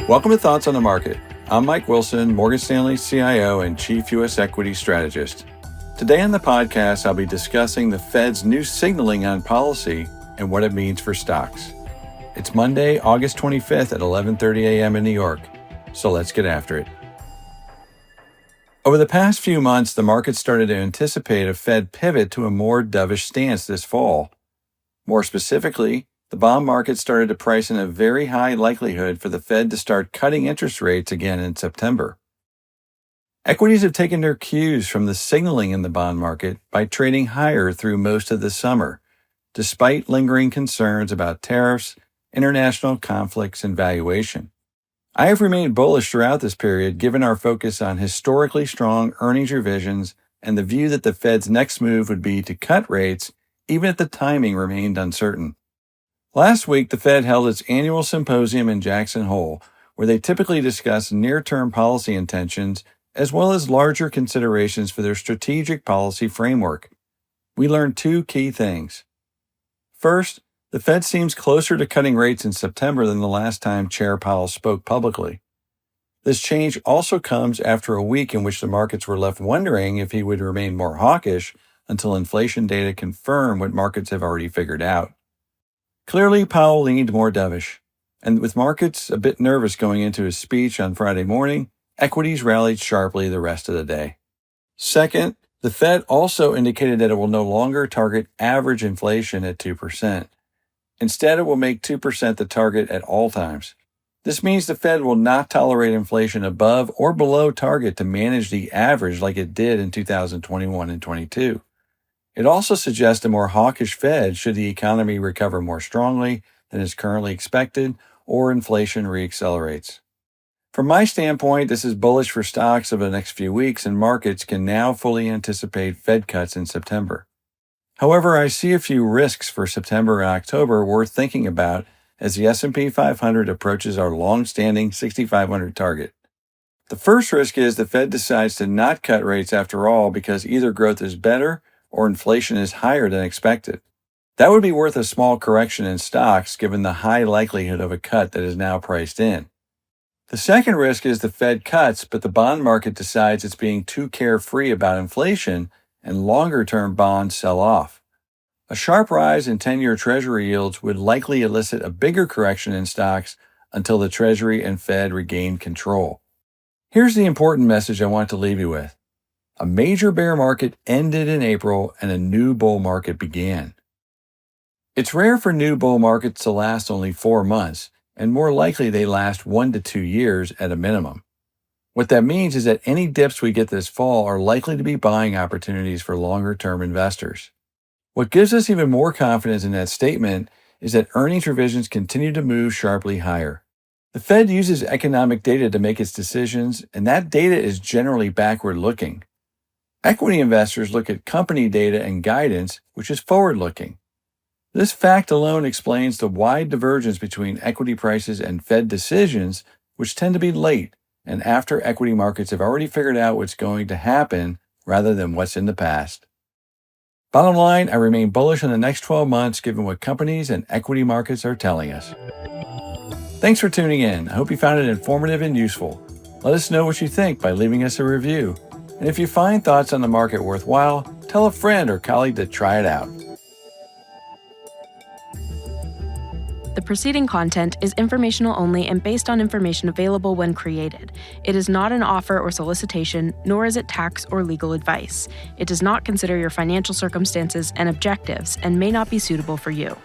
Welcome to Thoughts on the Market. I'm Mike Wilson, Morgan Stanley CIO and Chief U.S. Equity Strategist. Today on the podcast, I'll be discussing the Fed's new signaling on policy and what it means for stocks. It's Monday, August 25th at 11:30 a.m. in New York, so let's get after it. Over the past few months, the market started to anticipate a Fed pivot to a more dovish stance this fall. More specifically, the bond market started to price in a very high likelihood for the Fed to start cutting interest rates again in September. Equities have taken their cues from the signaling in the bond market by trading higher through most of the summer, despite lingering concerns about tariffs, international conflicts, and valuation. I have remained bullish throughout this period given our focus on historically strong earnings revisions and the view that the Fed's next move would be to cut rates even if the timing remained uncertain. Last week, the Fed held its annual symposium in Jackson Hole, where they typically discuss near-term policy intentions as well as larger considerations for their strategic policy framework. We learned two key things. First, the Fed seems closer to cutting rates in September than the last time Chair Powell spoke publicly. This change also comes after a week in which the markets were left wondering if he would remain more hawkish until inflation data confirm what markets have already figured out. Clearly, Powell leaned more dovish, and with markets a bit nervous going into his speech on Friday morning, equities rallied sharply the rest of the day. Second, the Fed also indicated that it will no longer target average inflation at 2%. Instead, it will make 2% the target at all times. This means the Fed will not tolerate inflation above or below target to manage the average like it did in 2021 and 22. It also suggests a more hawkish Fed should the economy recover more strongly than is currently expected or inflation reaccelerates. From my standpoint, this is bullish for stocks over the next few weeks, and markets can now fully anticipate Fed cuts in September. However, I see a few risks for September and October worth thinking about as the S&P 500 approaches our long-standing 6,500 target. The first risk is the Fed decides to not cut rates after all because either growth is better or inflation is higher than expected. That would be worth a small correction in stocks given the high likelihood of a cut that is now priced in. The second risk is the Fed cuts, but the bond market decides it's being too carefree about inflation and longer-term bonds sell off. A sharp rise in 10-year Treasury yields would likely elicit a bigger correction in stocks until the Treasury and Fed regain control. Here's the important message I want to leave you with. A major bear market ended in April and a new bull market began. It's rare for new bull markets to last only 4 months, and more likely they last 1 to 2 years at a minimum. What that means is that any dips we get this fall are likely to be buying opportunities for longer-term investors. What gives us even more confidence in that statement is that earnings revisions continue to move sharply higher. The Fed uses economic data to make its decisions, and that data is generally backward-looking. Equity investors look at company data and guidance, which is forward-looking. This fact alone explains the wide divergence between equity prices and Fed decisions, which tend to be late and after equity markets have already figured out what's going to happen rather than what's in the past. Bottom line, I remain bullish on the next 12 months given what companies and equity markets are telling us. Thanks for tuning in. I hope you found it informative and useful. Let us know what you think by leaving us a review. And if you find Thoughts on the Market worthwhile, tell a friend or colleague to try it out. The preceding content is informational only and based on information available when created. It is not an offer or solicitation, nor is it tax or legal advice. It does not consider your financial circumstances and objectives and may not be suitable for you.